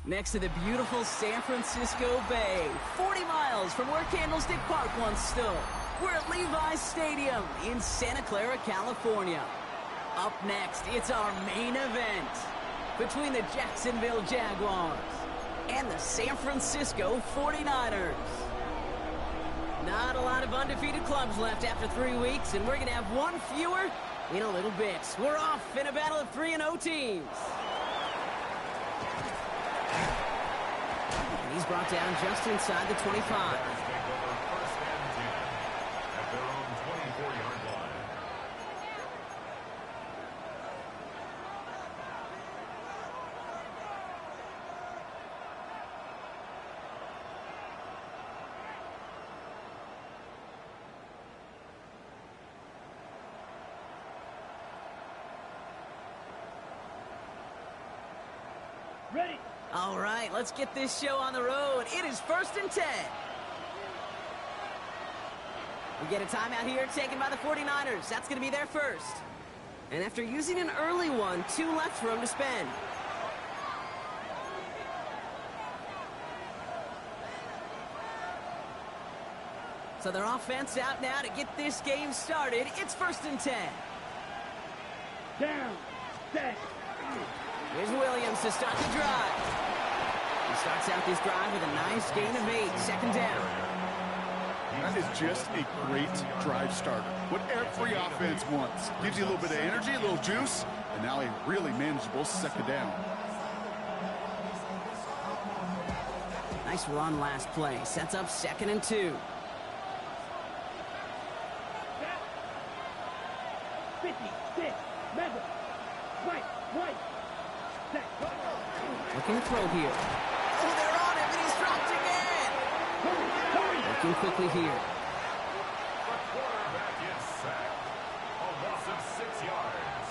Next to the beautiful San Francisco Bay, 40 miles from where Candlestick Park once stood. We're at Levi's Stadium in Santa Clara, California. Up next, it's our main event between the Jacksonville Jaguars and the San Francisco 49ers. Not a lot of undefeated clubs left after 3 weeks, and we're going to have one fewer in a little bit. We're off in a battle of 3-0 teams. And he's brought down just inside the 25. Ready. All right, let's get this show on the road. It is 1st and 10. We get a timeout here taken by the 49ers. That's going to be their first. And after using an early one, 2 left for them to spend. So their offense out now to get this game started. It's 1st and 10. Down. Set. Here's Williams to start the drive. He starts out this drive with a nice gain of 8. 2nd down. That is just a great drive starter. What every offense wants. Gives you a little bit of energy, a little juice, and now a really manageable 2nd down. Nice run last play. Sets up 2nd and 2. 56. Mega. Right. Looking to throw here. Oh, they're on him, and he's dropped again. Looking quickly here. The quarterback is sacked. A loss of 6 yards.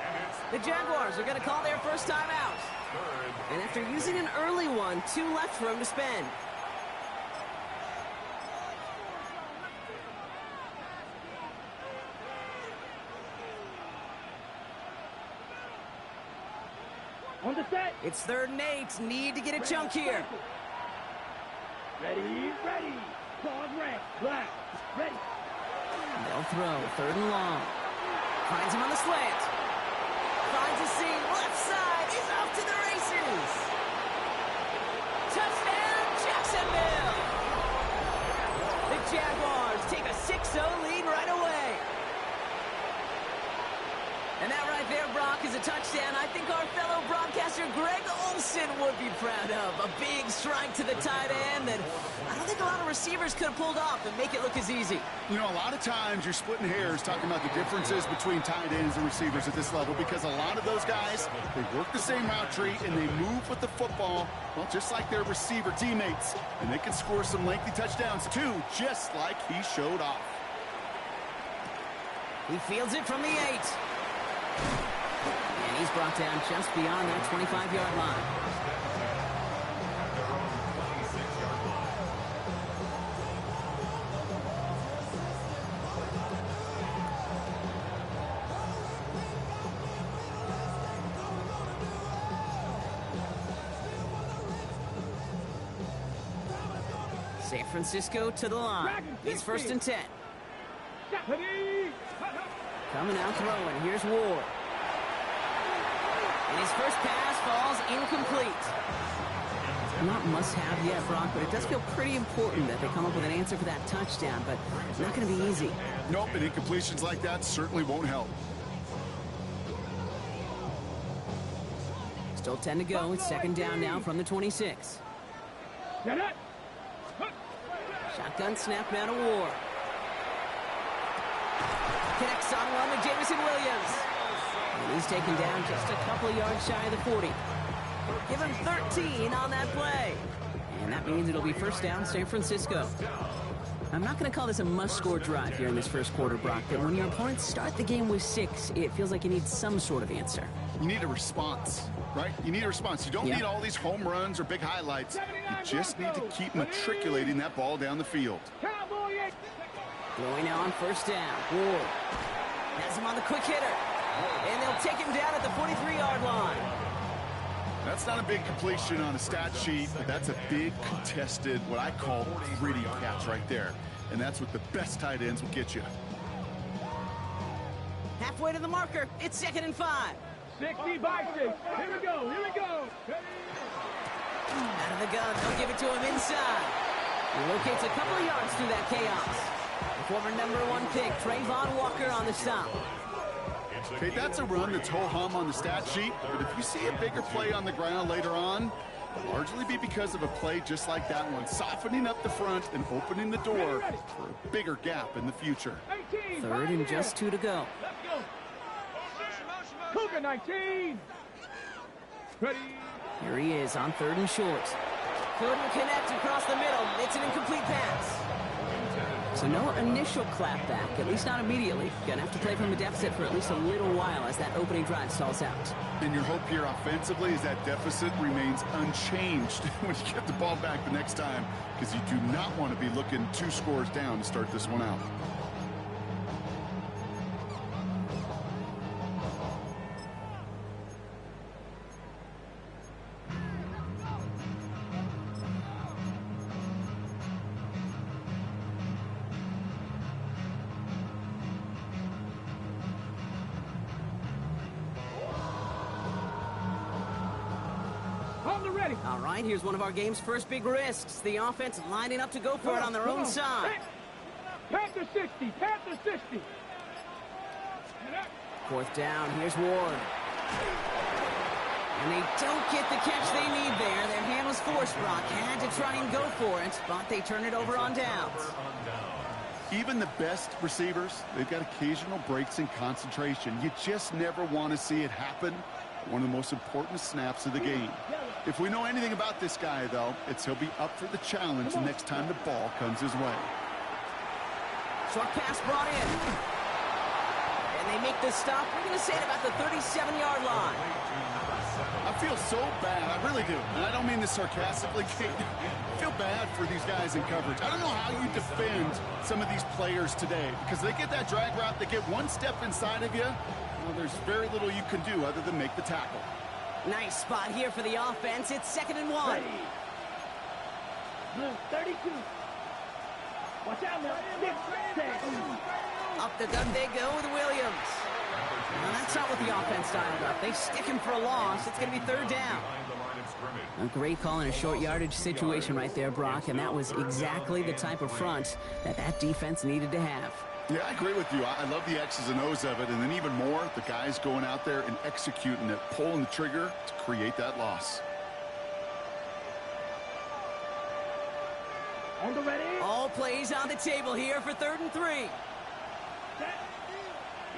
And it's The Jaguars are going to call their first time out. And after using an early one, 2 left for him to spend. On the set. It's 3rd and 8. Need to get a chunk here. Ready. Pause red. Black. Ready. They'll throw. 3rd and long. Finds him on the slant. Finds a seam. Left side. He's off to the races. Touchdown, Jacksonville. The Jaguars take a 6-0 lead right away. And that right there, Brock, is a touchdown I think our fellow broadcaster Greg Olson would be proud of. A big strike to the tight end that I don't think a lot of receivers could have pulled off and make it look as easy. You know, a lot of times you're splitting hairs talking about the differences between tight ends and receivers at this level because a lot of those guys, they work the same route tree and they move with the football, well, just like their receiver teammates. And they can score some lengthy touchdowns too, just like he showed off. He fields it from the 8. And he's brought down just beyond that 25-yard line. San Francisco to the line. It's 1st and 10. Coming out throwing. Here's Ward. And his first pass falls incomplete. Not must-have yet, Brock, but it does feel pretty important that they come up with an answer for that touchdown, but it's not going to be easy. Nope, and incompletions like that certainly won't help. Still 10 to go. It's 2nd down now from the 26. Shotgun snap now to Ward. Connects on one with Jamison Williams. And he's taken down just a couple of yards shy of the 40. Give him 13 on that play. And that means it'll be 1st down, San Francisco. I'm not going to call this a must-score drive here in this first quarter, Brock, but when your opponents start the game with 6, it feels like you need some sort of answer. You need a response, right? You need a response. You don't need all these home runs or big highlights. You just need to keep matriculating that ball down the field. Throwing now on 1st down. Ward has him on the quick hitter. And they'll take him down at the 43-yard line. That's not a big completion on a stat sheet, but that's a big contested, what I call gritty catch right there. And that's what the best tight ends will get you. Halfway to the marker. It's 2nd and 5. 60 by 6. Here we go. Here we go. Out of the gun. They'll give it to him inside. He locates a couple of yards through that chaos. The former #1 pick, Trayvon Walker, on the stop. Okay, that's a run that's ho-hum on the stat sheet, but if you see a bigger play on the ground later on, it'll largely be because of a play just like that one, softening up the front and opening the door for a bigger gap in the future. 3rd and just 2 to go. Let's go. Cougar 19. Ready. Here he is on 3rd and short. Couldn't connect across the middle. It's an incomplete pass. So no initial clapback, at least not immediately. Gonna have to play from a deficit for at least a little while as that opening drive stalls out. And your hope here offensively is that deficit remains unchanged when you get the ball back the next time, because you do not want to be looking 2 scores down to start this one out. Ready. All right, here's one of our game's first big risks. The offense lining up to go for it on their own side. Panther 60. Panther 60. 4th down. Here's Ward. And they don't get the catch they need there. Their hand was forced, Brock. Had to try and go for it, but they turn it over on downs. Even the best receivers, they've got occasional breaks in concentration. You just never want to see it happen. One of the most important snaps of the game. If we know anything about this guy, though, it's he'll be up for the challenge the next time the ball comes his way. Short pass brought in. And they make the stop. We're going to say it about the 37-yard line. I feel so bad. I really do. And I don't mean this sarcastically. I feel bad for these guys in coverage. I don't know how you defend some of these players today, because they get that drag route, they get one step inside of you. Well, there's very little you can do other than make the tackle. Nice spot here for the offense. It's 2nd and 1. Ready. Blue 32. Watch out now. 6, 10. Up the gun they go with Williams. Now that's not what the offense dialed up. They stick him for a loss. It's going to be 3rd down. A great call in a short yardage situation right there, Brock, and that was exactly the type of front that defense needed to have. Yeah, I agree with you. I love the X's and O's of it, and then even more, the guys going out there and executing it, pulling the trigger to create that loss. On the ready. All plays on the table here for 3rd and 3. Set.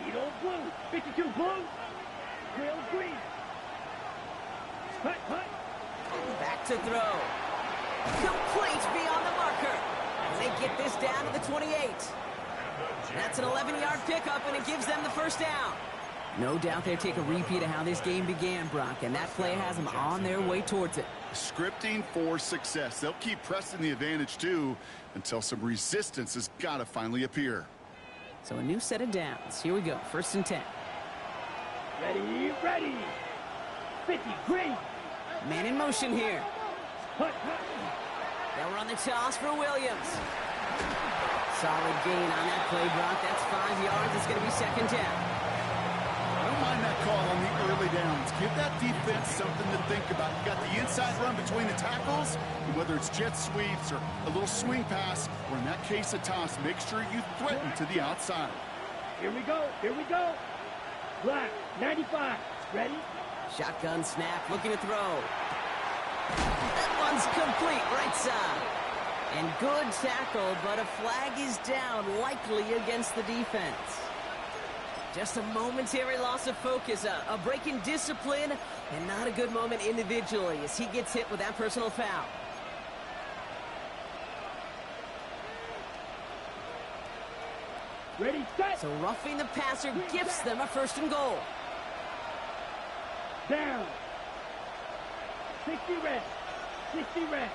Eagle blue. 52 blue. Real green. Hut, hut. Back to throw. Complete beyond the marker. They get this down to the 28. That's an 11-yard pickup, and it gives them the 1st down. No doubt they take a repeat of how this game began, Brock, and that play has them on their way towards it. Scripting for success. They'll keep pressing the advantage, too, until some resistance has got to finally appear. So a new set of downs. Here we go, 1st and 10. Ready, ready. 50, green. Man in motion here. Hut, hut. They'll run the toss for Williams. Solid gain on that play, Brock. That's 5 yards. It's going to be 2nd down. I don't mind that call on the early downs. Give that defense something to think about. You got the inside run between the tackles, and whether it's jet sweeps or a little swing pass, or in that case a toss, make sure you threaten to the outside. Here we go. Here we go. Black, 95. Ready? Shotgun snap, looking to throw. That one's complete, right side. And good tackle, but a flag is down, likely against the defense. Just a momentary loss of focus, a break in discipline, and not a good moment individually as he gets hit with that personal foul. Ready, set. So roughing the passer gifts them a 1st and goal. Down. 60 red. 60 red.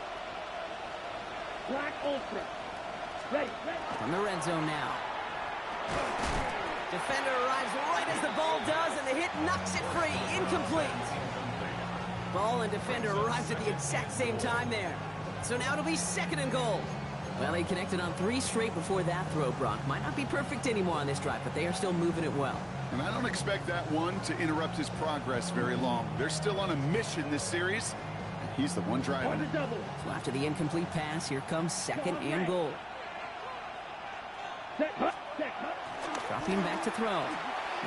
Black ultra. Ready, ready. From the red zone now. Defender arrives right as the ball does, and the hit knocks it free. Incomplete. Ball and defender arrived at the exact same time there. So now it'll be 2nd and goal. Well, he connected on 3 straight before that throw, Brock. Might not be perfect anymore on this drive, but they are still moving it well. And I don't expect that one to interrupt his progress very long. They're still on a mission this series. And he's the one driving it. So after the incomplete pass, here comes 2nd and goal. Dropping back to throw.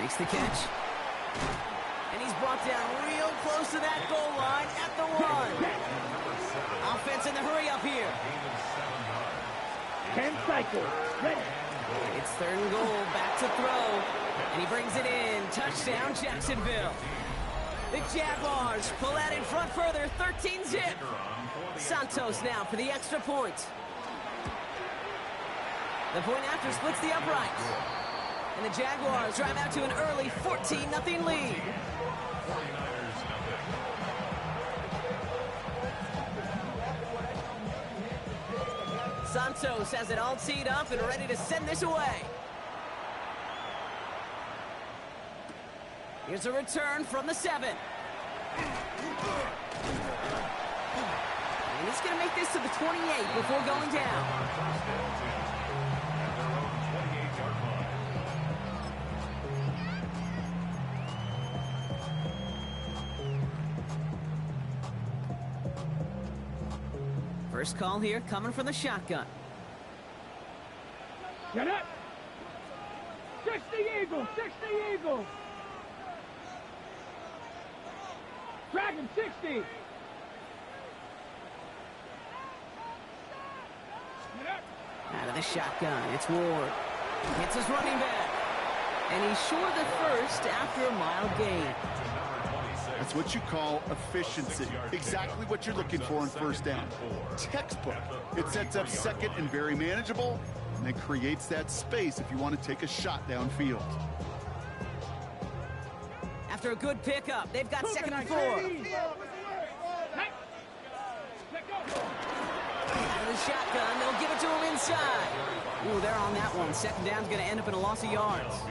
Makes the catch. And he's brought down real close to that goal line at the 1. Offense in the hurry up here. 10 cycle. Ready. It's 3rd and goal. Back to throw. And he brings it in. Touchdown, Jacksonville. The Jaguars pull out in front further. 13-zip. Santos now for the extra point. The point after splits the uprights. And the Jaguars drive out to an early 14-0 lead. Santos has it all teed up and ready to send this away. Here's a return from the 7. And he's going to make this to the 28 before going down. First call here coming from the shotgun. Get up. 60 Eagle. 60 Eagle. Dragon 60. Get up. Out of the shotgun, it's Ward. Hits his running back. And he's short the first after a mild gain. That's what you call efficiency. Exactly what you're looking for on first down. Textbook. It sets up 2nd and very manageable, and then creates that space if you want to take a shot downfield. After a good pickup, they've got 2nd and 4. Out of the shotgun, they'll give it to him inside. Ooh, they're on that one. 2nd down's going to end up in a loss of yards.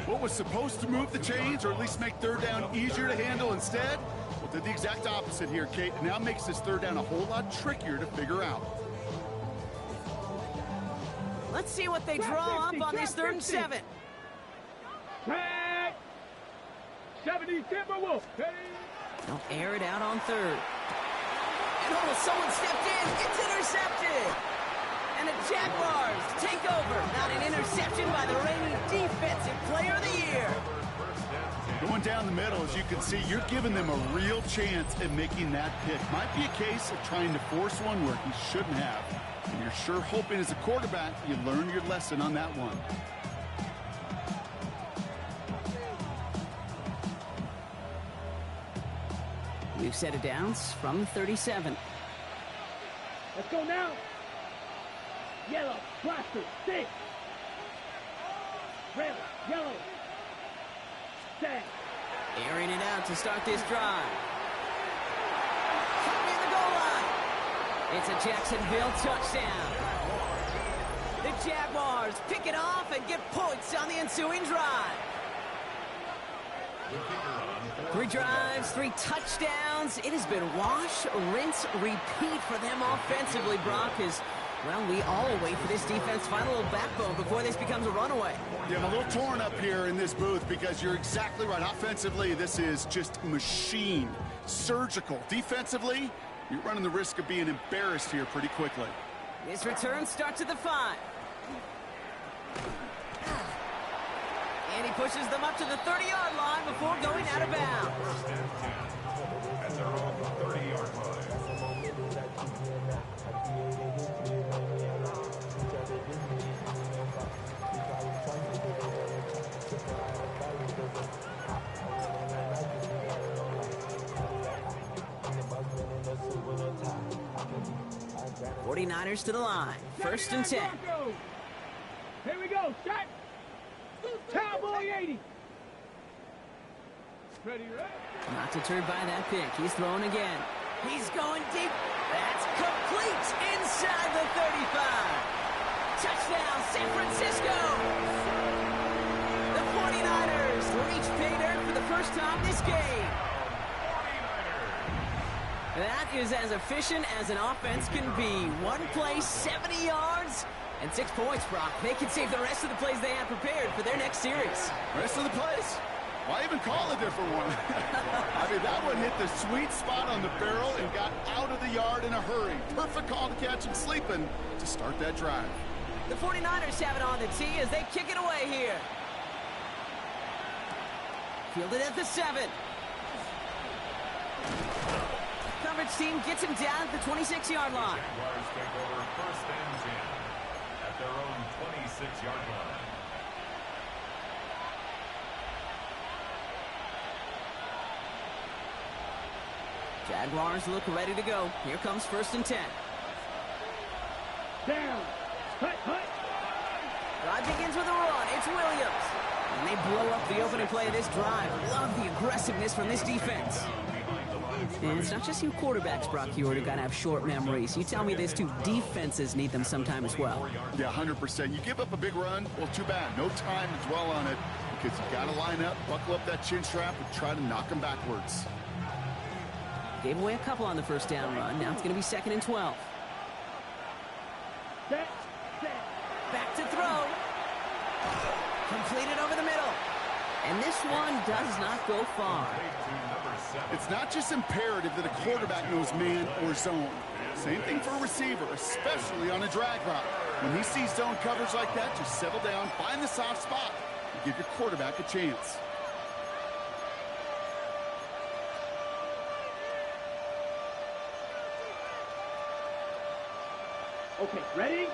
What was supposed to move the chains, or at least make 3rd down easier to handle instead? Well, did the exact opposite here, Kate. And now makes this 3rd down a whole lot trickier to figure out. Let's see what they draw up on this 3rd and 7. 70 Timberwolf. They'll air it out on 3rd. And oh, someone stepped in. It's intercepted. And the Jaguars take over. Not an interception by the reigning Defensive Player of the Year. Going down the middle, as you can see, you're giving them a real chance at making that pick. Might be a case of trying to force one where he shouldn't have. And you're sure hoping as a quarterback you learn your lesson on that one. We've set it downs from the 37. Let's go now. Yellow, blaster, 6. Red, yellow. 7. Airing it out to start this drive. Covering the goal line. It's a Jacksonville touchdown. The Jaguars pick it off and get points on the ensuing drive. 3 drives, 3 touchdowns. It has been wash, rinse, repeat for them offensively, Brock, as, well, we all wait for this defense to find a little backbone before this becomes a runaway. Yeah, I'm a little torn up here in this booth because you're exactly right. Offensively, this is just machine, surgical. Defensively, you're running the risk of being embarrassed here pretty quickly. This return starts at the 5. And he pushes them up to the 30-yard line before going out of bounds. First and 10 at their own 30-yard line. 49ers to the line. First and 10. Here we go. Shot. Cowboy 80. Ready, Not deterred by that pick. He's throwing again. He's going deep. That's complete inside the 35. Touchdown, San Francisco. The 49ers reach pay dirt for the first time this game. 49ers That is as efficient as an offense can be. One play, 70 yards, and 6 points, Brock. They can save the rest of the plays they have prepared for their next series. Rest of the plays? Why even call a different one? I mean, that one hit the sweet spot on the barrel and got out of the yard in a hurry. Perfect call to catch him sleeping to start that drive. The 49ers have it on the tee as they kick it away here. Fielded at the 7. Coverage team gets him down at the 26-yard line. Jaguars take over 1st and 10 at their own 26-yard line. Jaguars look ready to go. Here comes 1st and 10. Down. Hut. Drive begins with a run. It's Williams. And they blow up the opening play of this drive. Love the aggressiveness from this defense. And it's not just you quarterbacks, Brock Huard, who got to have short memories. You tell me these two defenses need them sometime as well. Yeah, 100%. You give up a big run, well, too bad. No time to dwell on it because you got to line up, buckle up that chin strap, and try to knock them backwards. Gave away a couple on the first down run. Now it's going to be 2nd and 12. Set. Back to throw. Completed over the middle. And this one does not go far. It's not just imperative that a quarterback knows man or zone. Same thing for a receiver, especially on a drag route. When he sees zone coverage like that, just settle down, find the soft spot, and give your quarterback a chance. Okay, ready?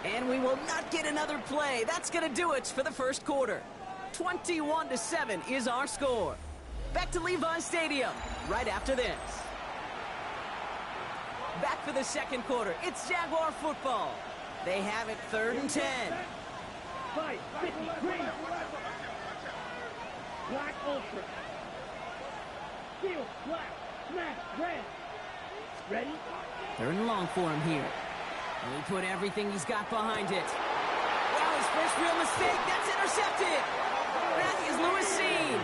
And we will not get another play. That's going to do it for the first quarter. 21-7 is our score. Back to Levi Stadium right after this. Back for the second quarter. It's Jaguar football. They have it 3rd and 10. Fight, 50, green. Black ultra. Field, black, smash, red. Ready? 3rd and long for him here. And he put everything he's got behind it. Wow, his first real mistake. That's intercepted. That is Lewis seen.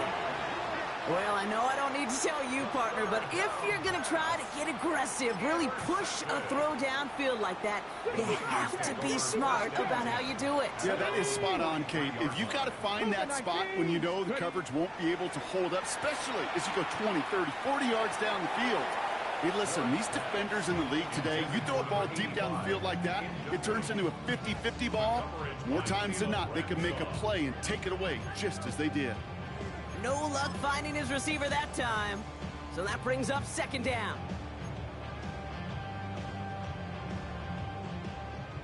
Well, I know I don't need to tell you, partner, but if you're going to try to get aggressive, really push a throw downfield like that, you have to be smart about how you do it. Yeah, that is spot on, Kate. If you've got to find that spot when you know the coverage won't be able to hold up, especially as you go 20, 30, 40 yards down the field. Hey, listen, these defenders in the league today, you throw a ball deep down the field like that, it turns into a 50-50 ball. More times than not, they can make a play and take it away, just as they did. No luck finding his receiver that time. So that brings up 2nd down.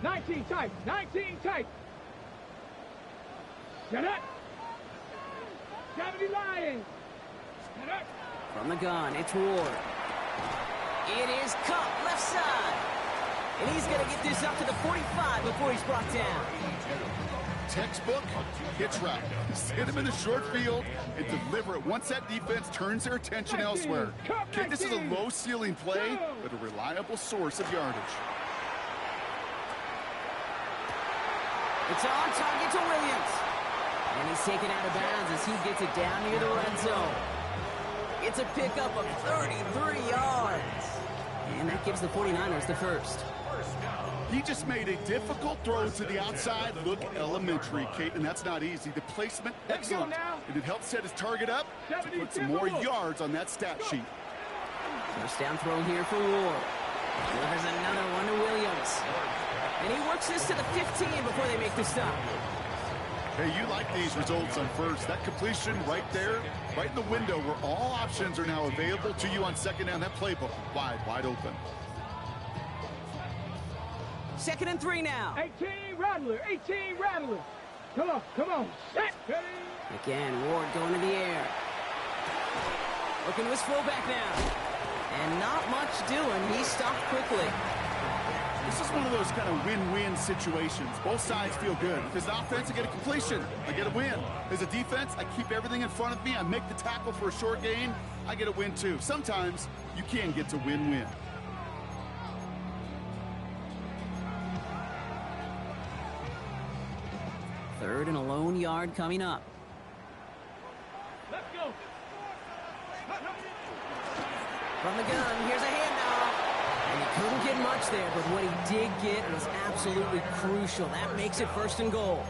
19 tight. Get up. 70 Lions. Get up. From the gun, it's Ward. It is Cup, left side. And he's going to get this up to the 45 before he's brought down. Textbook hitch route. Hit him in the short field and deliver it once that defense turns their attention elsewhere. Okay, this is a low ceiling play, but a reliable source of yardage. It's on target to Williams. And he's taken out of bounds as he gets it down near the red zone. It's a pickup of 33 yards. And that gives the 49ers the first. He just made a difficult throw to the outside. Look elementary, Kate, and that's not easy. The placement, excellent. And it helped set his target up to put some more yards on that stat sheet. First down throw here for Ward. Delivers another one to Williams. And he works this to the 15 before they make the stop. Hey, you like these results on first. That completion right there, right in the window where all options are now available to you on 2nd down. That playbook wide open. 2nd and 3 now. 18 Rattler. Come on. Set. Again, Ward going to the air. Looking to his fullback now. And not much doing. He stopped quickly. This is one of those kind of win-win situations. Both sides feel good. As an offense, I get a completion. I get a win. As a defense, I keep everything in front of me. I make the tackle for a short gain. I get a win, too. Sometimes you can get to win-win. Third and a lone yard coming up. Let's go. From the gun, here's a handoff. And he couldn't get much there, but what he did get was absolutely crucial. That makes it 1st and goal.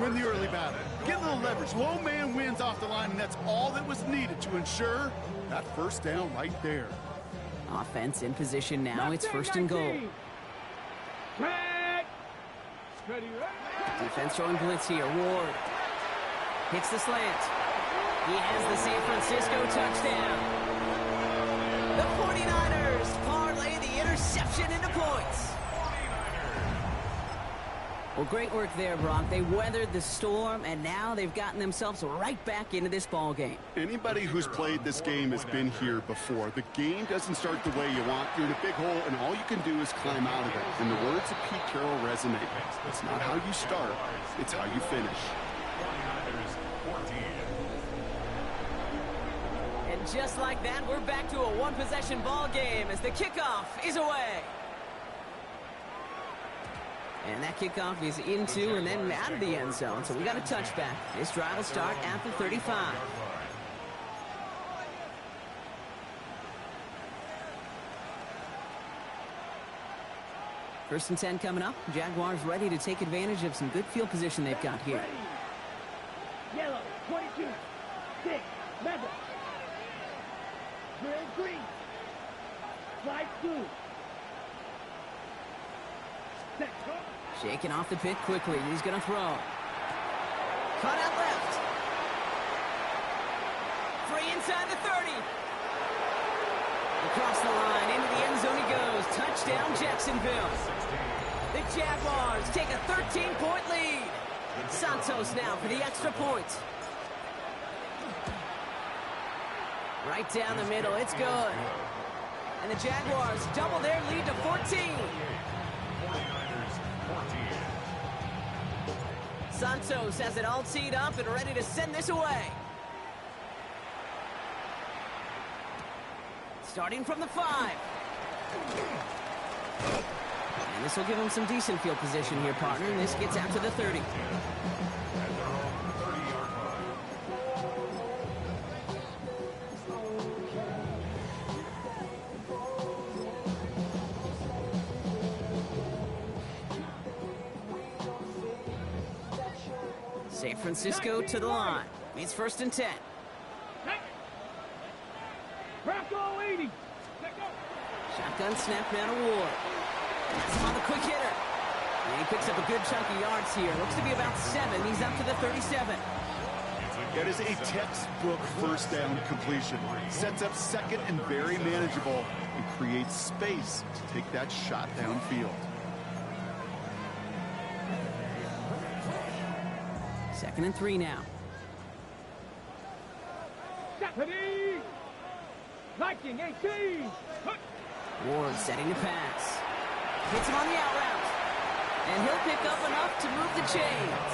Win the early battle. Get a little leverage. Low man wins off the line, and that's all that was needed to ensure that 1st down right there. Offense in position now. It's 1st and goal. Defense throwing blitz here. Ward hits the slant. He has the San Francisco touchdown. The 49ers parlay the interception into points. Well, great work there, Brock. They weathered the storm, and now they've gotten themselves right back into this ball game. Anybody who's played this game has been here before. The game doesn't start the way you want. You're in a big hole, and all you can do is climb out of it. And the words of Pete Carroll resonate. It's not how you start, it's how you finish. And just like that, we're back to a one-possession ball game as the kickoff is away. And that kickoff is into and then out of the end zone. So we got a touchback. This drive will start at the 35. First and 10 coming up. Jaguars ready to take advantage of some good field position they've got here. Yellow, 22, 6, Madden. Green, slide 2. Set, go. Shaking off the pit quickly. He's going to throw. Cut out left. Free inside the 30. Across the line, into the end zone he goes. Touchdown, Jacksonville. The Jaguars take a 13-point lead. Santos now for the extra point. Right down the middle, it's good. And the Jaguars double their lead to 14. Santos has it all teed up and ready to send this away. Starting from the 5. And this will give him some decent field position here, partner. And this gets out to the 30. San Francisco to the line. It's 1st and 10. Bronco 80. Shotgun snap down to Ward. That's him on the quick hitter. And he picks up a good chunk of yards here. Looks to be about 7. He's up to the 37. That is a textbook 1st down completion. Sets up 2nd and very manageable and creates space to take that shot downfield. 2nd and 3 now. Deputy! Liking 18! Ward setting the pass. Hits him on the out route. And he'll pick up enough to move the chains.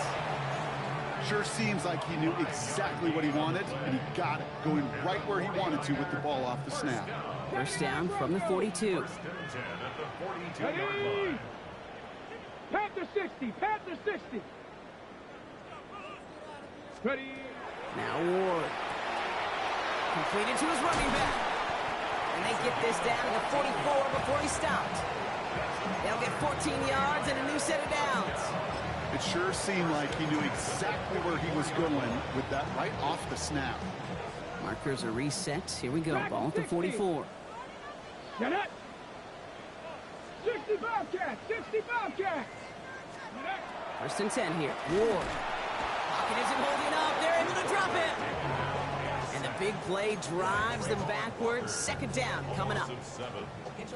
Sure seems like he knew exactly what he wanted, and he got it, going right where he wanted to with the ball off the snap. 1st down from the 42. Ready! Panther 60! Panther 60! Ready! Now Ward. Completed to his running back. And they get this down to the 44 before he stopped. They'll get 14 yards and a new set of downs. It sure seemed like he knew exactly where he was going with that right off the snap. Markers are reset. Here we go. Ball at the 44. Get it! 60 Bobcats! 60 Bobcats! 1st and 10 here. Ward. Pocket isn't holding up. They're able to drop it. And the big play drives them backwards. 2nd down coming up.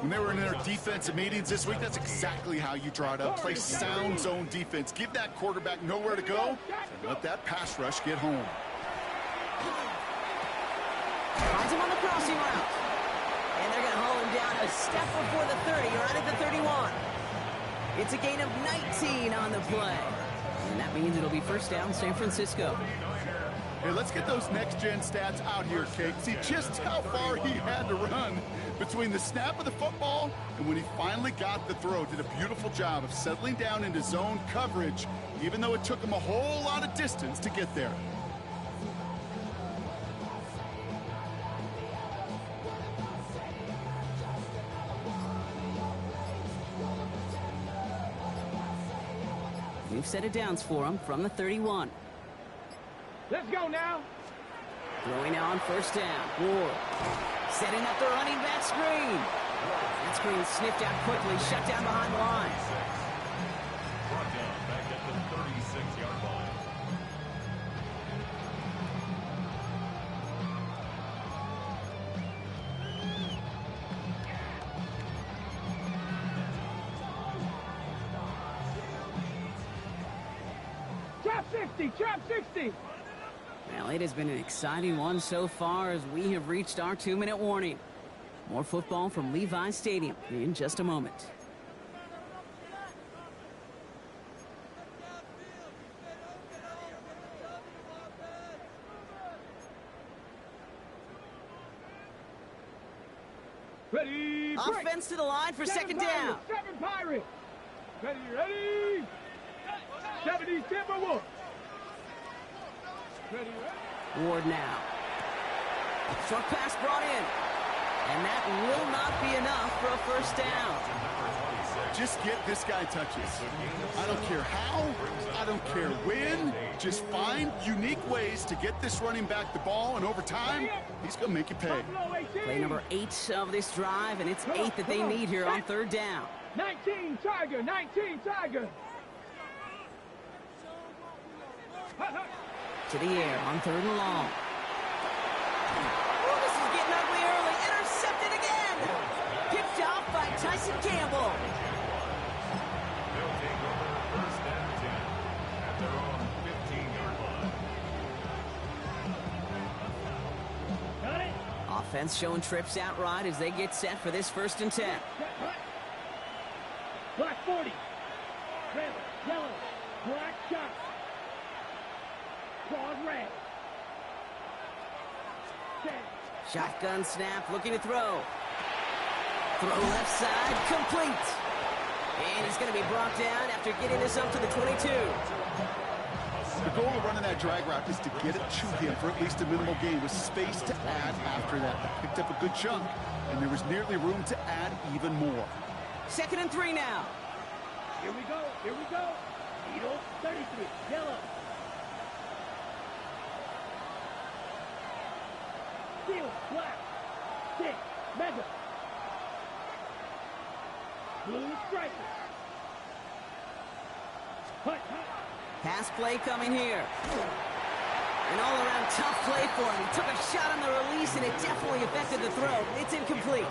When they were in their defensive meetings this week, that's exactly how you draw it up. Play sound zone defense. Give that quarterback nowhere to go and let that pass rush get home. Finds him on the crossing route. And they're going to haul him down a step before the 30, right at the 31. It's a gain of 19 on the play. And that means it'll be 1st down, San Francisco. Hey, let's get those next-gen stats out here, Kate. See just how far he had to run between the snap of the football and when he finally got the throw. Did a beautiful job of settling down into zone coverage, even though it took him a whole lot of distance to get there. New set of downs for him from the 31. Let's go now. Throwing now on first down. Ward setting up the running back screen. That screen sniffed out quickly, shut down behind the line. Brought down back at the 36-yard line. Trap 60, trap 60. Well, it has been an exciting one so far as we have reached our 2-minute warning. More football from Levi Stadium in just a moment. Ready, break. Offense to the line for second down. Seven Pirates. Ready, ready. 70 Timberwolves. Ready, ready. Ward now. Short pass brought in. And that will not be enough for a first down. Just get this guy touches. I don't care how, I don't care when. Just find unique ways to get this running back the ball, and over time, he's going to make you pay. Play number 8 of this drive, and it's 8 that they need here on third down. 19 Tiger, 19 Tiger. To the air on third and long. Oh, this is getting ugly early. Intercepted again. Picked off by Tyson Campbell. They'll take over first and 10 at their own 15-yard line. Got it. Offense showing trips outright as they get set for this first and 10. Black 40. Red, yellow, black shot. Quad red. Shotgun snap, looking to throw. Throw left side, complete. And he's going to be brought down after getting this up to the 22. The goal of running that drag route is to get it to him for at least a minimal gain with space to add after that. Picked up a good chunk, and there was nearly room to add even more. 2nd and 3 now. Here we go, here we go. Needle 33, yellow. Steel, black. 6, mega. Blue striker. Hut, hut. Pass play coming here. An all-around tough play for him. He took a shot on the release, and it definitely affected the throw. It's incomplete.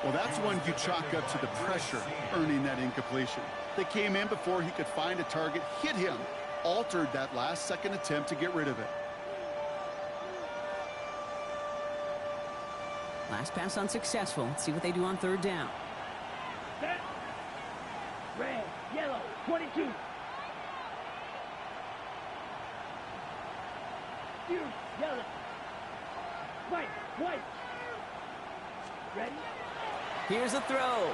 Well, that's one you chalk up to the pressure earning that incompletion. They came in before he could find a target, hit him, altered that last-second attempt to get rid of it. Last pass unsuccessful. Let's see what they do on third down. Set. Red, yellow, 22. Huge, yellow. White, white. Ready? Here's a throw.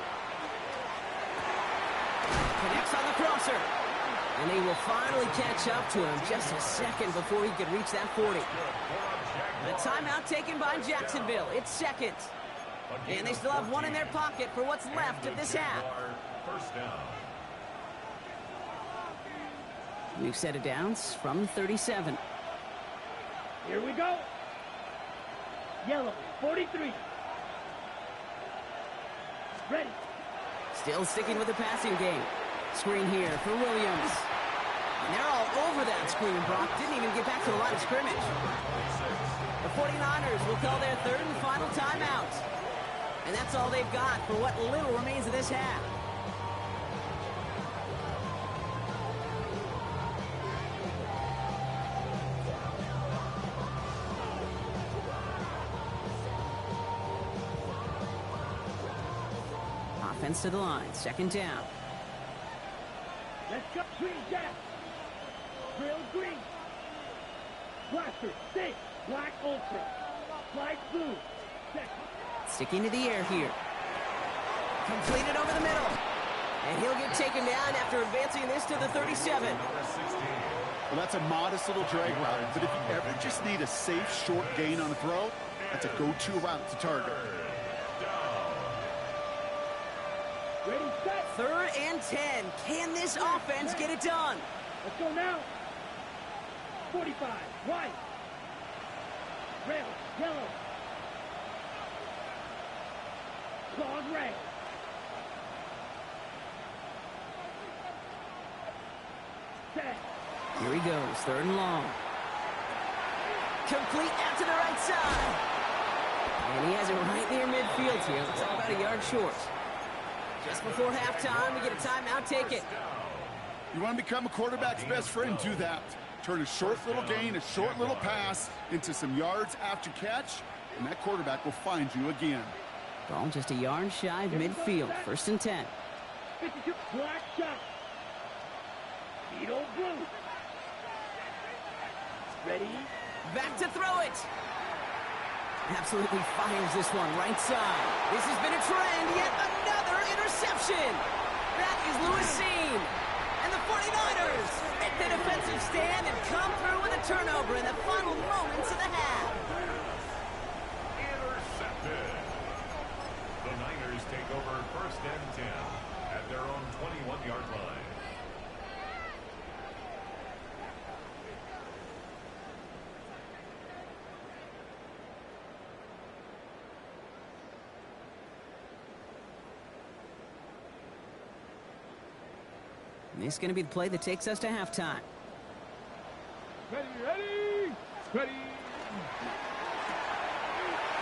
Connects on the crosser. And they will finally catch up to him just a second before he could reach that 40. A timeout taken by Jacksonville. It's second. And they still have one in their pocket for what's left of this half. First down. New set of downs from 37. Here we go. Yellow, 43. Ready. Still sticking with the passing game. Screen here for Williams. And they're all over that screen. Brock didn't even get back to the line of scrimmage. The 49ers will call their third and final timeout. And that's all they've got for what little remains of this half. Offense to the line, second down. Let's go. Green jack. Grill green. Blaster, 6. Black ultra. Light blue. Set. Sticking to the air here. Completed over the middle. And he'll get taken down after advancing this to the 37. Well, that's a modest little drag route, but if you ever just need a safe, short gain on a throw, that's a go-to route to target. Ready, set. 3rd and and 10. Can this offense get it done? Let's go now. 45, white. Red, yellow. Claws red. Set. Here he goes, 3rd and long. Complete out to the right side. And he has it right near midfield here. It's about a yard short. Just before halftime, we get a timeout. Take it. You want to become a quarterback's best friend, do that. Turn a short little gain, a short little pass into some yards after catch, and that quarterback will find you again. Ball just a yard shy of midfield. 1st and 10. 52, black shot. Beetle blue. Ready? Back to throw it. Absolutely fires this one right side. This has been a trend. Yet another interception. That is Lewis Seen. And the 49ers make the defensive stand and come through with a turnover in the final moments of the half. Intercepted. The Niners take over 1st and 10 at their own 21-yard line. This is going to be the play that takes us to halftime. Ready, ready, ready.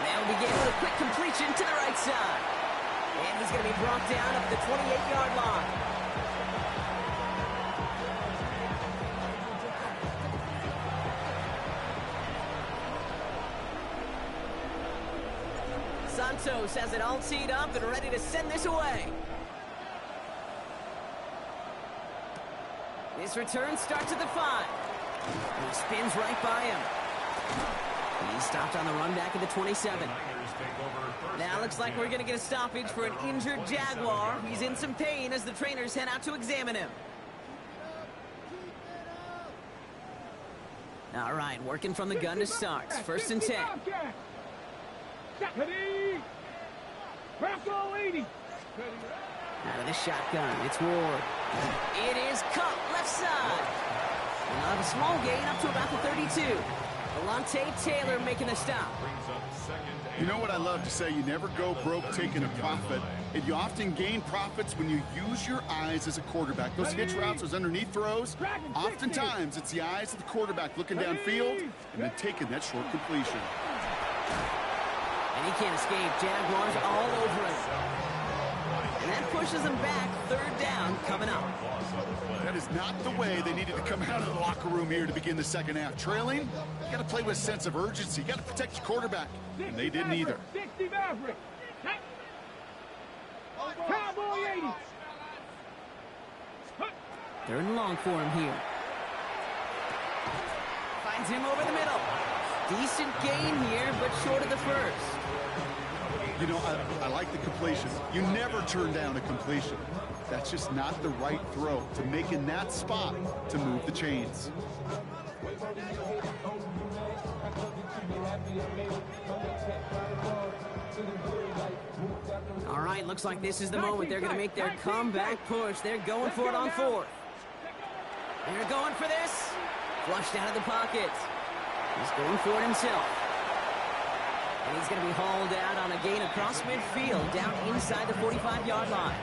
They'll begin with a quick completion to the right side. And he's going to be brought down up the 28-yard line. Santos has it all teed up and ready to send this away. This return starts at the 5. And he spins right by him. He's stopped on the run back at the 27. Now looks like we're going to get a stoppage for an injured Jaguar. He's in some pain as the trainers head out to examine him. All right, working from the gun to start. 1st and 10. Ready. Basco 80. Out of the shotgun, it's Ward. It is cut left side. And they'll have a small gain up to about the 32. Alontae Taylor making the stop. You know what I love to say? You never go broke taking a profit. And you often gain profits when you use your eyes as a quarterback. Those hitch routes, those underneath throws, oftentimes it's the eyes of the quarterback looking downfield and then taking that short completion. And he can't escape. Jaguars all over him. And that pushes them back. 3rd down coming up. That is not the way they needed to come out of the locker room here to begin the second half. Trailing, you got to play with a sense of urgency. You got to protect your quarterback. And they didn't either. 60 Maverick. Cowboy 80. 3rd and long for him here. Finds him over the middle. Decent gain here, but short of the 1st. You know, I like the completion. You never turn down a completion. That's just not the right throw to make in that spot to move the chains. All right, looks like this is the moment they're going to make their comeback push. They're going for it on 4th. They're going for this. Flushed out of the pocket. He's going for it himself. And he's going to be hauled out on a gain across midfield down inside the 45-yard line.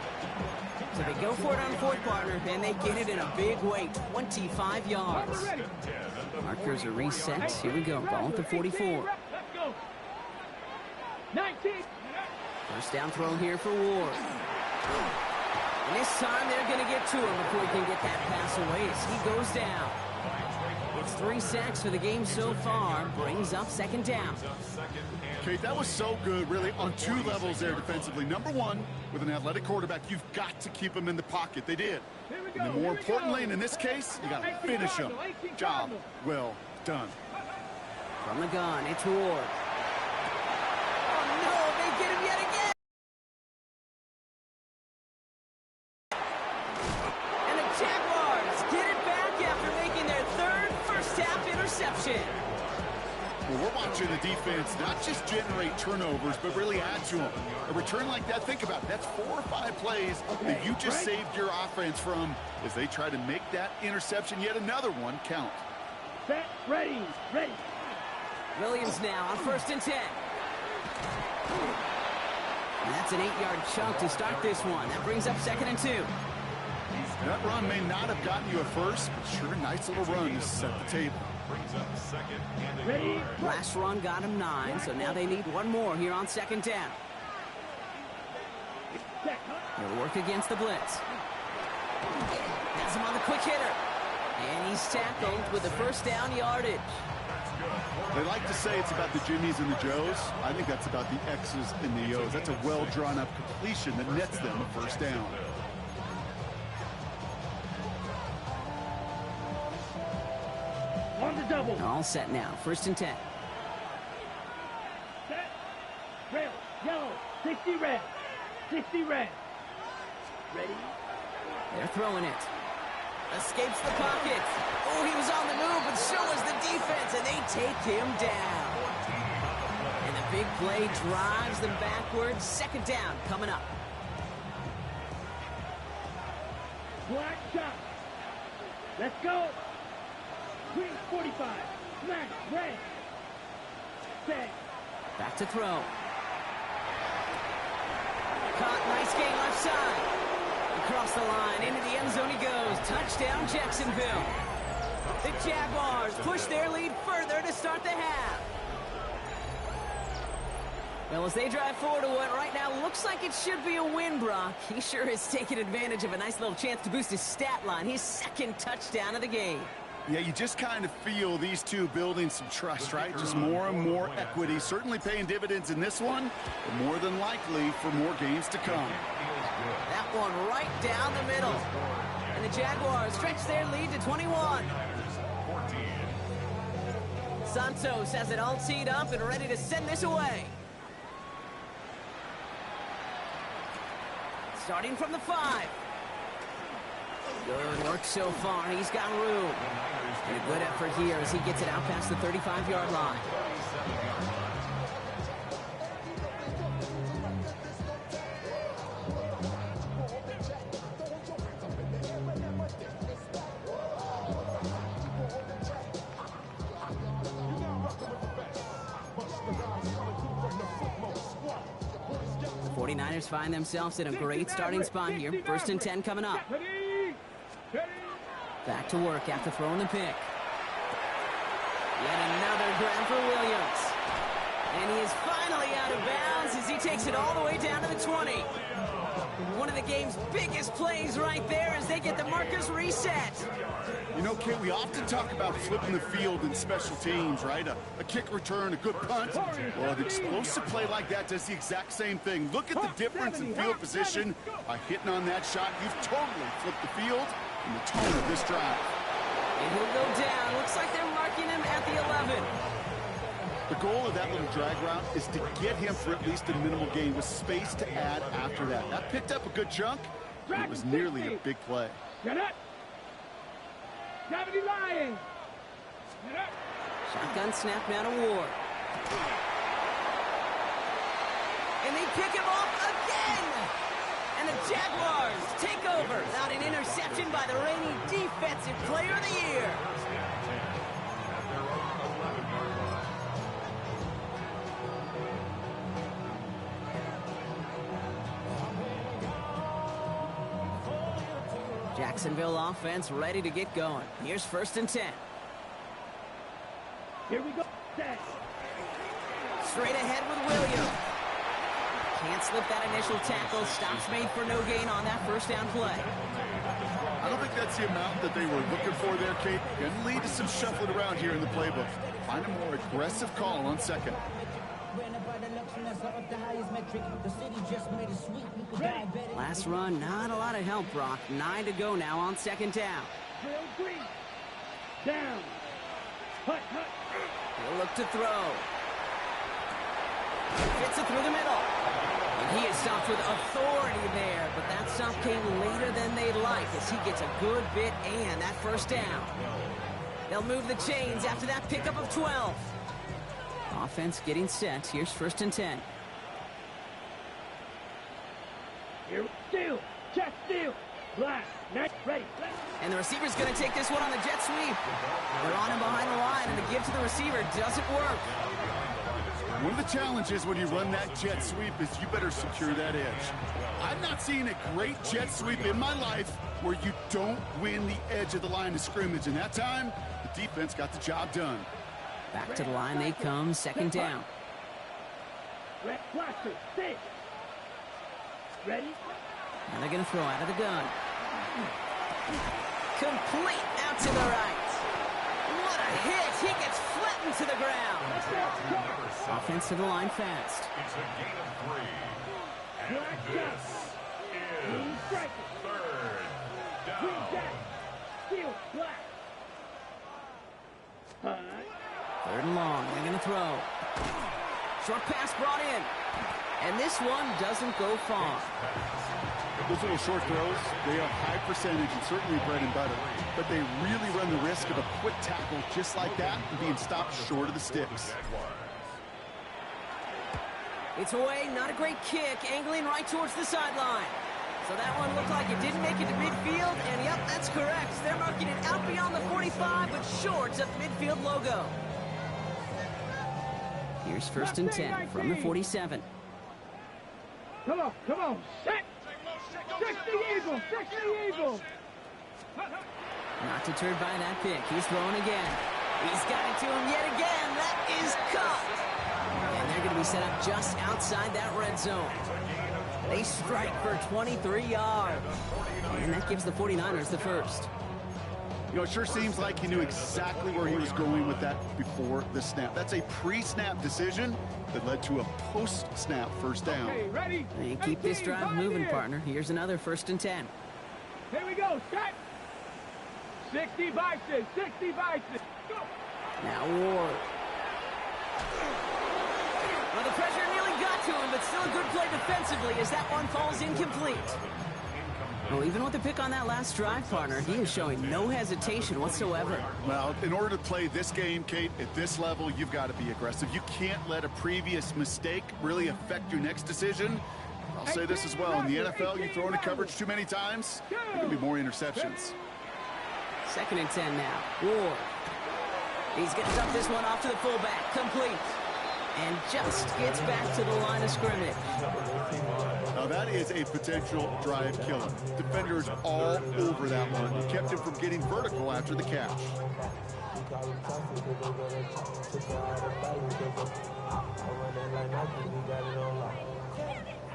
So they go for it on 4th, partner, and they get it in a big way, 25 yards. Markers are reset. Here we go. Ball at the 44. 19. 1st down throw here for Ward. And this time they're going to get to him before he can get that pass away as he goes down. It's 3 sacks for the game so far. Brings up 2nd down. Okay, that was so good, really, on 2 levels there defensively. Number 1, with an athletic quarterback, you've got to keep him in the pocket. They did. And then more importantly, and in this case, you got to finish him. Job well done. From the gun, it's Ward. Oh, no, they get him yet again. And the Jaguars get it back after making their 3rd first-half interception. Well, we're watching the defense not just generate turnovers, but really add to them. A return like that, think about it, that's 4 or 5 plays that you just saved your offense from as they try to make that interception, yet another one, count. Set, ready, ready. Williams now on 1st and 10. And that's an 8-yard chunk to start this one. That brings up 2nd and 2. That run may not have gotten you a first, but sure, nice little run to set the table. Ready. Last run got him 9, so now they need one more here on 2nd down. He'll work against the blitz. Has him on the quick hitter. And he's tackled with the 1st down yardage. They like to say it's about the Jimmies and the Joes. I think that's about the X's and the O's. That's a well-drawn-up completion that nets them a 1st down. On the double. All set now. 1st and 10. Set. Rail. Yellow. 60 red. 60 red. Ready. They're throwing it. Escapes the pocket. Oh, he was on the move, but so was the defense, and they take him down. And the big play drives them backwards. 2nd down coming up. Black shot. Let's go. Green 45. Black, red. Set. Back to throw. Caught, nice game left side. Across the line, into the end zone he goes. Touchdown, Jacksonville. The Jaguars push their lead further to start the half. Well, as they drive forward to what right now looks like it should be a win, Brock. He sure has taken advantage of a nice little chance to boost his stat line. His 2nd touchdown of the game. Yeah, you just kind of feel these two building some trust, right? Just more and more equity. Certainly paying dividends in this one, but more than likely for more games to come. That one right down the middle. And the Jaguars stretch their lead to 21. Santos has it all teed up and ready to send this away. Starting from the 5. Good work so far. He's got room. And a good effort here as he gets it out past the 35-yard line. The 49ers find themselves in a great starting spot here. 1st and 10 coming up. Back to work after throwing the pick. Yet another grab for Williams. And he is finally out of bounds as he takes it all the way down to the 20. One of the game's biggest plays right there as they get the markers reset. You know, Kate, we often talk about flipping the field in special teams, right? A kick return, a good punt. Well, an explosive play like that does the exact same thing. Look at the difference in field position. By hitting on that shot, you've totally flipped the field and the tone of this drive. And he'll go down. Looks like they're marking him at the 11. The goal of that little drag route is to get him for at least a minimal gain with space to add after that. That picked up a good chunk, and it was nearly a big play. Get up. Gravity lying. Get up. Shotgun snap now to Ward. And they pick him off again. And the Jaguars take over without an interception by the reigning Defensive Player of the Year. Jacksonville offense ready to get going. Here's 1st and 10. Here we go. Set. Straight ahead with Williams. Can't slip that initial tackle. Stops made for no gain on that 1st down play. I don't think that's the amount that they were looking for there, Kate. Can lead to some shuffling around here in the playbook. Find a more aggressive call on 2nd. Last run, not a lot of help, Brock. 9 to go now on 2nd down. Drill green. Down. Hut, hut. He'll look to throw. Fits it through the middle. And he is stopped with authority there, but that stop came later than they'd like as he gets a good bit and that 1st down. They'll move the chains after that pickup of 12. Offense getting set. Here's 1st and 10. Here, steal, check, steal, black, nice, ready, left. And the receiver's going to take this one on the jet sweep. They're on him behind the line, and the give to the receiver doesn't work. One of the challenges when you run that jet sweep is you better secure that edge. I've not seen a great jet sweep in my life where you don't win the edge of the line of scrimmage. And that time, the defense got the job done. Back to the line they come, 2nd down. Red blaster, stay. Ready? And they're going to throw out of the gun. Complete out to the right. What a hit. He gets flattened to the ground. Offense to the line fast. It's a gain of 3. And this is 3rd down. Steal, black. 3rd and long. They're going to throw. Short pass brought in. And this one doesn't go far. Those little short throws, they are high percentage and certainly bread and butter. But they really run the risk of a quick tackle just like that and being stopped short of the sticks. It's away, not a great kick, angling right towards the sideline. So that one looked like it didn't make it to midfield, and yep, that's correct. They're marking it out beyond the 45, but short of the midfield logo. Here's 1st and 10 from the 47. Come on, set. 60 Eagles, 60 Eagles. Not deterred by that pick. He's throwing again. He's got it to him yet again. That is caught. And they're going to be set up just outside that red zone. They strike for 23 yards. And that gives the 49ers the first. You know, it sure seems like he knew exactly where he was going with that before the snap. That's a pre-snap decision that led to a post-snap first down. Okay, ready? And keep this drive moving, partner. Here's another 1st and 10. Here we go, set. 60 vices, 60 vices. Go. Now Ward. Well, the pressure nearly got to him, but still a good play defensively as that one falls incomplete. Well, even with the pick on that last drive, partner, he is showing no hesitation whatsoever. Well, in order to play this game, Kate, at this level, you've got to be aggressive. You can't let a previous mistake really affect your next decision. I'll say this as well. In the NFL, you throw into coverage too many times, there are going to be more interceptions. 2nd and 10 now. Ward. He's going to dump this one off to the fullback. Complete. And just gets back to the line of scrimmage. Now that is a potential drive killer. Defenders all over that one. It kept him from getting vertical after the catch.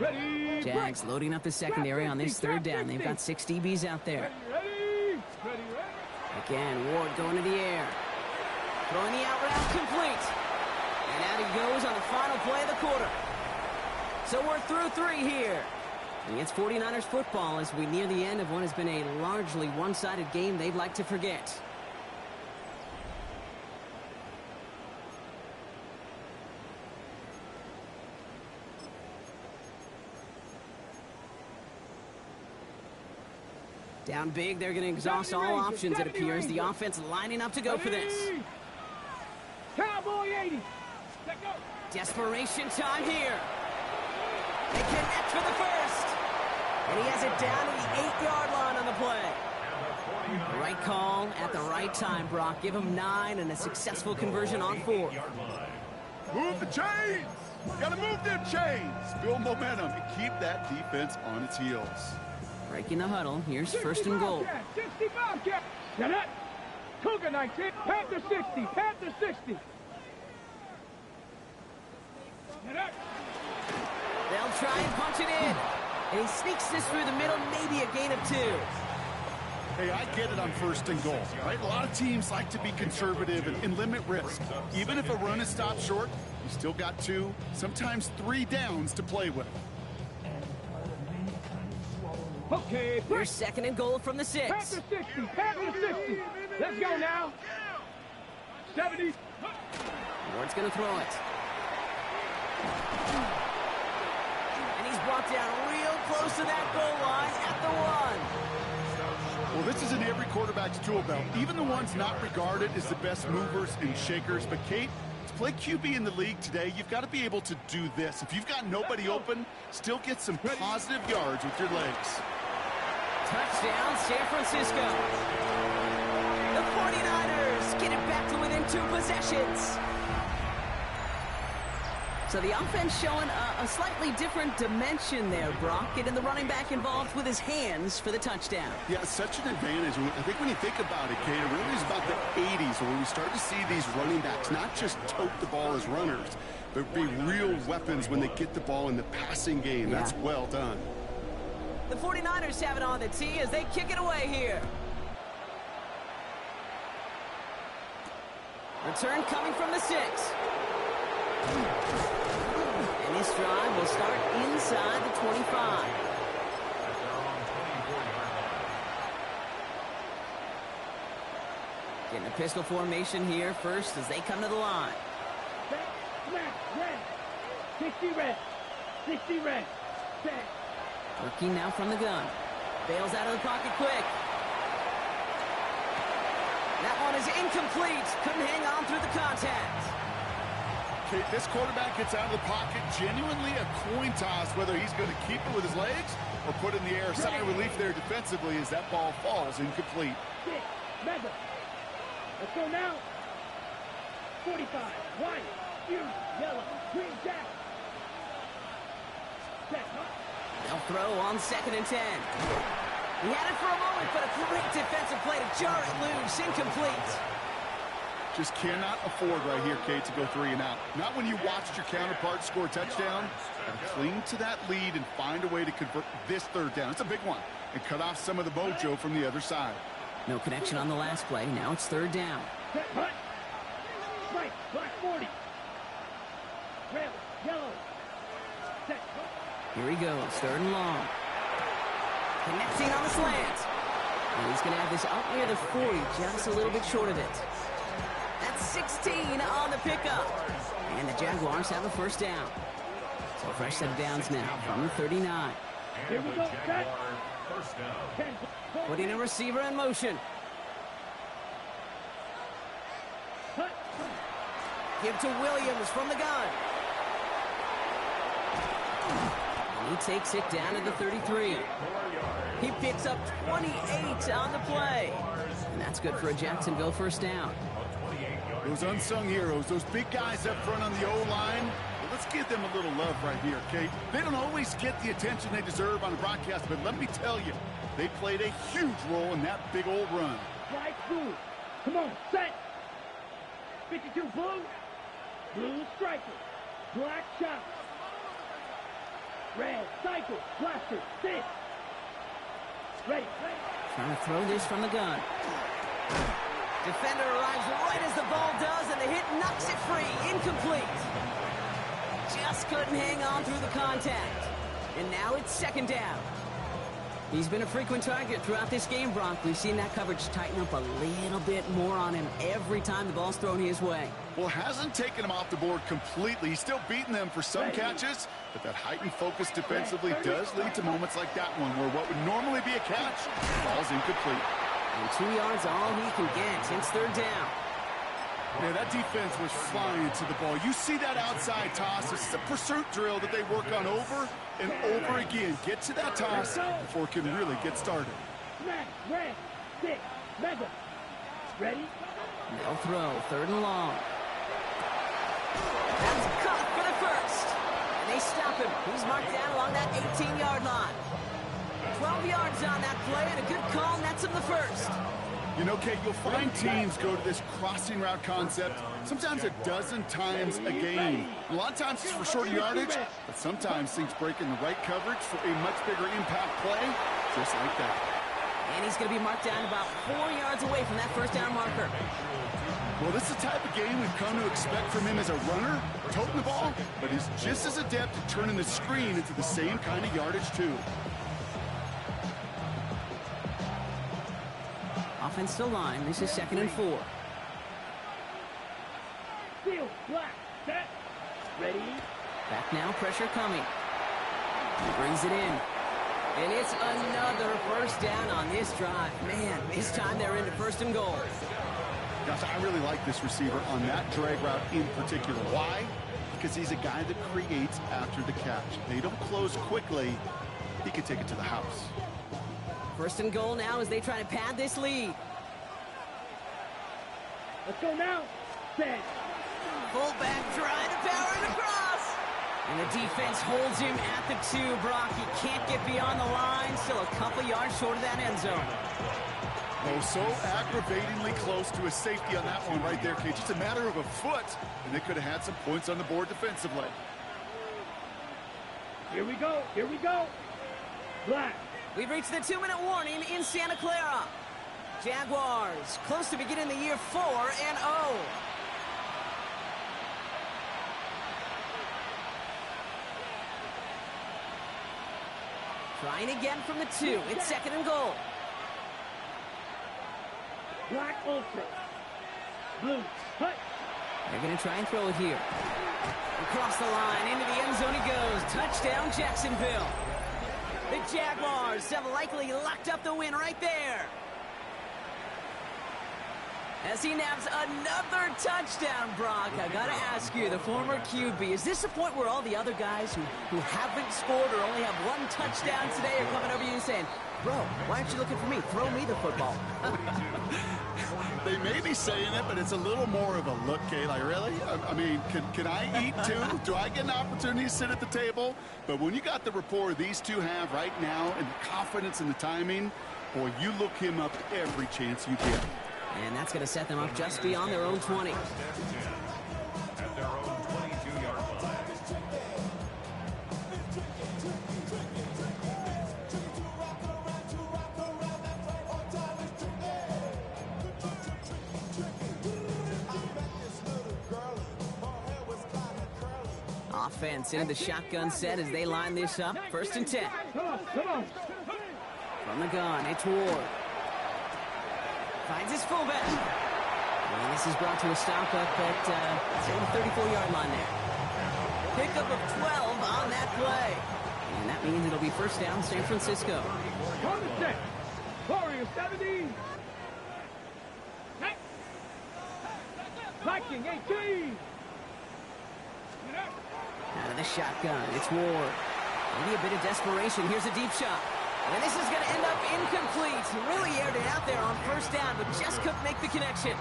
Ready? Jags loading up the secondary on this 3rd down. They've got 6 DBs out there. Ready? Again, Ward going to the air. Throwing the out route complete. And out he goes on the final play of the quarter. So we're through 3 here. And it's 49ers football as we near the end of what has been a largely one-sided game they'd like to forget. Down big, they're going to exhaust all options, it appears. The offense lining up to go for this. Cowboy 80. Let go. Desperation time here. They connect for the first. And he has it down to the 8-yard line on the play. The right call at the right time, Brock. Give him 9 and a successful conversion on 4. Move the chains! Gotta move them chains! Build momentum and keep that defense on its heels. Breaking the huddle. Here's 1st and goal. 60 Bobcat. Get it. Cougar 19. Panther 60. Panther 60. Get it. They'll try and punch it in. And he sneaks this through the middle, maybe a gain of 2. Hey, I get it on 1st and goal, right? A lot of teams like to be conservative and limit risk. Even if a run is stopped short, you still got 2, sometimes 3 downs to play with. Okay, Here's 2nd and goal from the 6. Panther 60. Panther 60. Let's go now. 70. Ward's going to throw it. And he's brought down real close to that goal line at the 1. Well, this is in every quarterback's tool belt, even the ones not regarded as the best movers and shakers. But, Kate, it's play QB in the league today, you've got to be able to do this. If you've got nobody open, still get some positive yards with your legs. Touchdown, San Francisco. The 49ers get it back to within 2 possessions. So the offense showing a slightly different dimension there, Brock. Getting the running back involved with his hands for the touchdown. Yeah, such an advantage. I think when you think about it, Kate, it really is about the 80s where we start to see these running backs not just tote the ball as runners, but be real weapons when they get the ball in the passing game. Yeah. That's well done. The 49ers have it on the tee as they kick it away here. Return coming from the 6. And this drive will start inside the 25. Getting a pistol formation here first as they come to the line. Red. 60 red. 60 red. Set. Working now from the gun. Bails out of the pocket quick. That one is incomplete. Couldn't hang on through the contact. Okay, this quarterback gets out of the pocket, genuinely a coin toss whether he's going to keep it with his legs or put it in the air. Sigh of relief there defensively as that ball falls incomplete. 6. Mega. Let's go now. 45. White. Blue. Yellow. Green. Jack. Set. They'll throw on 2nd and 10. He had it for a moment, but a great defensive play to jar it loose. Incomplete. Just cannot afford right here, Kate, to go 3 and out. Not when you watched your counterpart score a touchdown. And cling to that lead and find a way to convert this 3rd down. It's a big one. And cut off some of the mojo from the other side. No connection on the last play. Now it's 3rd down. Set. Hut. Right. Black 40. Red. Yellow. Set. Here he goes. 3rd and long. Connecting on the slant. And he's going to have this up near the 40, just a little bit short of it. That's 16 on the pickup. And the Jaguars have a 1st down. So fresh set of downs now from the 39. Here we go. Set. First down. Putting a receiver in motion. Hut. Give to Williams from the gun. And he takes it down to the 33. He picks up 28 on the play. And that's good for a Jacksonville 1st down. Those unsung heroes, those big guys up front on the O-line, well, let's give them a little love right here, Kate. They don't always get the attention they deserve on the broadcast, but let me tell you, they played a huge role in that big old run. White blue. Come on, set. 52 blue. Blue striker. Black shot. Red cycle. Blaster. 6. Ready. Trying to throw this from the gun. Defender arrives right as the ball does, and the hit knocks it free. Incomplete. Just couldn't hang on through the contact. And now it's 2nd down. He's been a frequent target throughout this game, Brock. We've seen that coverage tighten up a little bit more on him every time the ball's thrown his way. Well, hasn't taken him off the board completely. He's still beating them for some catches, but that heightened focus defensively does lead to moments like that one where what would normally be a catch falls incomplete. And 2 yards all he can get. It's 3rd down. Yeah, that defense was flying to the ball. You see that outside toss. It's a pursuit drill that they work on over and over again. Get to that toss before it can really get started. Red. 6. Mega. Ready? They'll throw. 3rd and long. That's caught for the 1st. And they stop him. He's marked down along that 18-yard line. 12 yards on that play, and a good call nets him the 1st. You know, Kate, you'll find teams go to this crossing route concept sometimes a dozen times a game. A lot of times it's for shorter yardage, but sometimes things break in the right coverage for a much bigger impact play, just like that. And he's going to be marked down about 4 yards away from that 1st down marker. Well, this is the type of game we've come to expect from him as a runner, toting the ball, but he's just as adept at turning the screen into the same kind of yardage, too. Offensive line. This is 2nd and 4. Field. Black. Set. Ready? Back now. Pressure coming. He brings it in. And it's another 1st down on this drive. Man, this time they're into 1st and goal. Gosh, I really like this receiver on that drag route in particular. Why? Because he's a guy that creates after the catch. They don't close quickly. He can take it to the house. First and goal now as they try to pad this lead. Let's go now. Set. Fullback trying to power it across. And the defense holds him at the 2. Brock, he can't get beyond the line. Still a couple yards short of that end zone. Oh, so aggravatingly close to a safety on that one right there, Kate. Just a matter of a foot, and they could have had some points on the board defensively. Here we go. Here we go. Black. We've reached the 2-minute warning in Santa Clara. Jaguars close to beginning the year 4-0. Trying again from the 2. It's 2nd and goal. Black ultra. Blue. Hut. They're going to try and throw it here. Across the line, into the end zone he goes. Touchdown, Jacksonville. The Jaguars have likely locked up the win right there. As he naps another touchdown, Brock, I got to ask you, the former QB, is this a point where all the other guys who haven't scored or only have one touchdown today are coming over you and saying, bro, why aren't you looking for me? Throw me the football. They may be saying it, but it's a little more of a look, Kate. Like, really? I mean, can I eat too? Do I get an opportunity to sit at the table? But when you got the rapport these two have right now and the confidence and the timing, boy, you look him up every chance you get. And that's going to set them up just beyond their own 20. At their own 22-yard line. Offense into the shotgun set as they line this up. 1st and 10. Come on. Come on. From the gun, it's Ward. Finds his fullback. And this is brought to a stop up at the 34-yard line there. Pickup of 12 on that play. And that means it'll be 1st down, San Francisco. On the set. Warrior 70. Viking 18. Out of the shotgun, it's Ward. Maybe a bit of desperation. Here's a deep shot. And this is going to end up incomplete. Really aired it out there on 1st down, but just couldn't make the connection.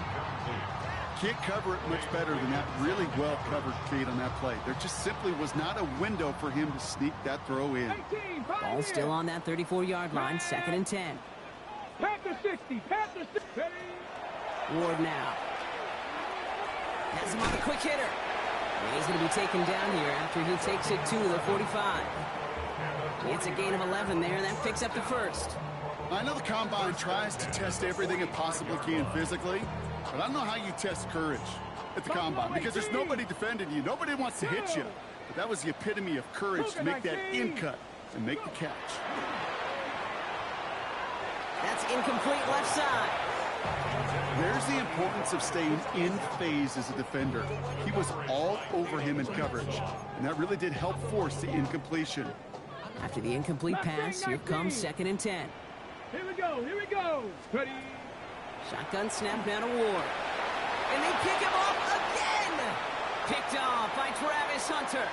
Can't cover it much better than that. Really well covered, Kate, on that play. There just simply was not a window for him to sneak that throw in. Ball still on that 34-yard line, 2nd and 10. Panther 60. Panther 60. Ward now. Has him on the quick hitter. And he's going to be taken down here after he takes it to the 45. It's a gain of 11 there, and that picks up the 1st. I know the Combine tries to test everything it possibly can physically, but I don't know how you test courage at the Combine because there's nobody defending you. Nobody wants to hit you. But that was the epitome of courage to make that in cut and make the catch. That's incomplete left side. There's the importance of staying in phase as a defender. He was all over him in coverage, and that really did help force the incompletion. After the incomplete pass, here comes 2nd and 10. Here we go. Here we go. Ready. Shotgun snap down to Ward. And they pick him off again. Picked off by Travis Hunter.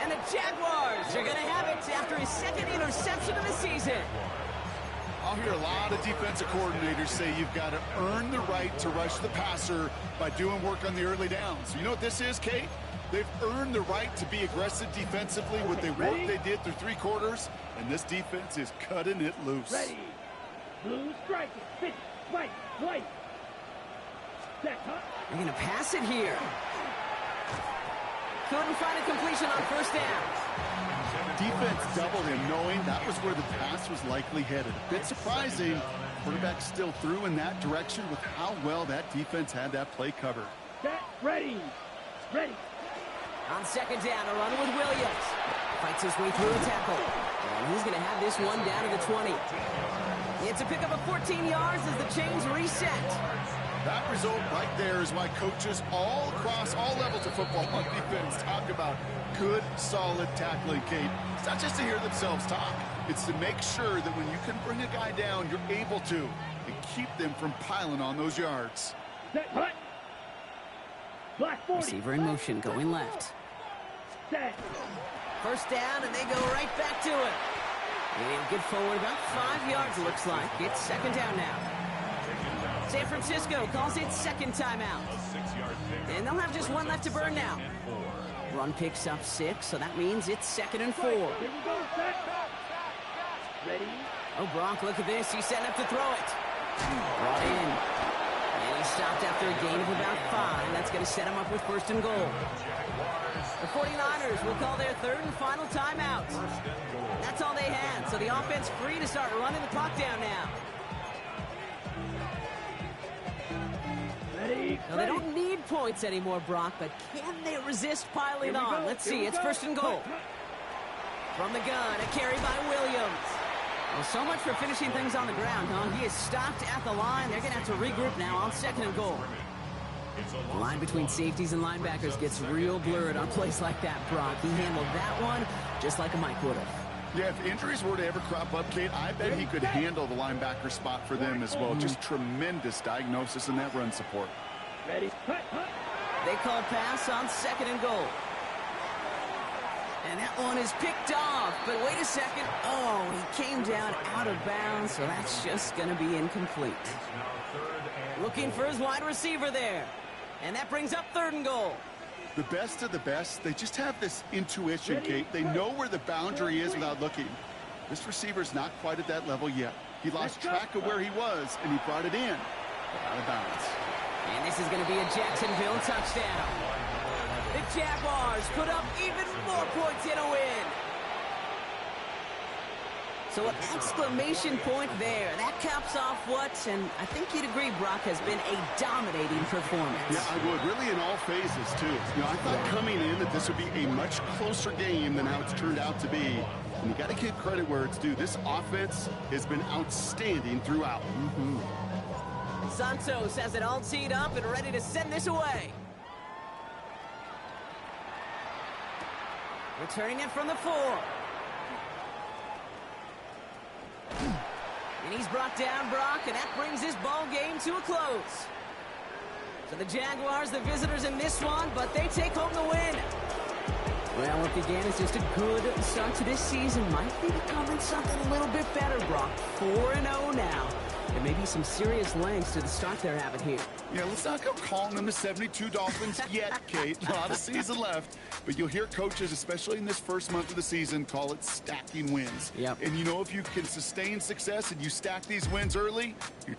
And the Jaguars are going to have it after his 2nd interception of the season. I'll hear a lot of defensive coordinators say you've got to earn the right to rush the passer by doing work on the early downs. You know what this is, Kate? They've earned the right to be aggressive defensively with the work they did through 3 quarters, and this defense is cutting it loose. Ready. Blue striker. Pitch. White. White. Set. Huh? They're going to pass it here. Couldn't find a completion on 1st down. Defense doubled him, knowing that was where the pass was likely headed. A bit surprising. Quarterback still threw in that direction with how well that defense had that play covered. Set. Ready. Ready. On 2nd down, a run with Williams. Fights his way through a tackle. And he's going to have this one down to the 20. It's a pickup of 14 yards as the chains reset. That result right there is why coaches all across all levels of football on defense talk about good, solid tackling, Kate. It's not just to hear themselves talk. It's to make sure that when you can bring a guy down, you're able to, and keep them from piling on those yards. Set, hut. Black 40. Receiver in motion, going left. Set. First down, and they go right back to it. They'll get forward about 5 yards, looks like. It's second down now. San Francisco calls it second timeout. And they'll have just one left to burn now. Run picks up 6, so that means it's 2nd and 4. Here we go, set. Ready. Oh, Brock, look at this. He's setting up to throw it. Brought in. And he stopped after a gain of about 5. That's going to set him up with 1st and goal. The 49ers will call their 3rd and final timeout. That's all they had, so the offense free to start running the clock down now. Ready. Now, they don't need points anymore, Brock, but can they resist piling on? Let's see. It's 1st and goal. From the gun, a carry by Williams. Well, so much for finishing things on the ground, huh? He is stopped at the line. They're going to have to regroup now on 2nd and goal. The line between safeties and linebackers gets real blurred on plays like that, Brock. He handled that one just like a Mike would have. Yeah, if injuries were to ever crop up, Kate, I bet he could handle the linebacker spot for them as well. Just tremendous diagnosis in that run support. Ready. Hut, hut. They call pass on 2nd and goal. And that one is picked off, but wait a second. Oh, he came down out of bounds, so that's just going to be incomplete. Looking for his wide receiver there. And that brings up 3rd and goal. The best of the best, they just have this intuition, Kate. They know where the boundary is without looking. This receiver's not quite at that level yet. He lost track of where he was, and he brought it in, but out of bounds. And this is going to be a Jacksonville touchdown. The Jaguars put up even more points in a win. So an exclamation point there. That caps off what, and I think you'd agree, Brock, has been a dominating performance. Yeah, I would. Really in all phases, too. You know, I thought coming in that this would be a much closer game than how it's turned out to be. And you got to give credit where it's due. This offense has been outstanding throughout. Santos has it all teed up and ready to send this away. Returning it from the 4. And he's brought down, Brock, and that brings this ball game to a close. So the Jaguars, the visitors in this one, but they take home the win. Well, what began as just a good start to this season might be becoming something a little bit better, Brock. 4-0 now. There may be some serious lengths to the start they're having here. Yeah, let's not go calling them the 72 Dolphins yet, Kate. A lot of season left. But you'll hear coaches, especially in this first month of the season, call it stacking wins. Yep. And you know, if you can sustain success and you stack these wins early, you're